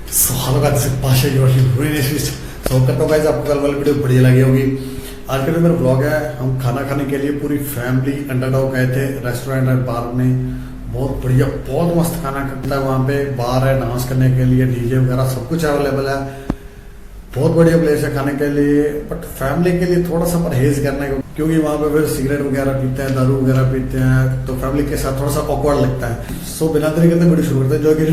Hello guys, Pasha your तो करता हूँ गाइस, आपको कल वाली वीडियो बढ़िया लगी होगी। आज का जो मेरा ब्लॉग है, हम खाना खाने के लिए पूरी फैमिली अंडरडॉग गए थे रेस्टोरेंट एंड बार में। बहुत बढ़िया, बहुत मस्त खाना करता है वहाँ पे। बार है, डांस करने के लिए डीजे वगैरह सब कुछ अवेलेबल है। बहुत बढ़िया प्लेस है खाने के लिए, बट फैमिली के लिए थोड़ा सा परहेज करने को, क्योंकि वहाँ पे फिर सिगरेट वगैरह पीते हैं, दारू वगैरह पीते हैं, तो फैमिली के साथ थोड़ा सा ऑकवर्ड लगता है। सो बिना देरी करते वीडियो शुरू करते हैं। जो कि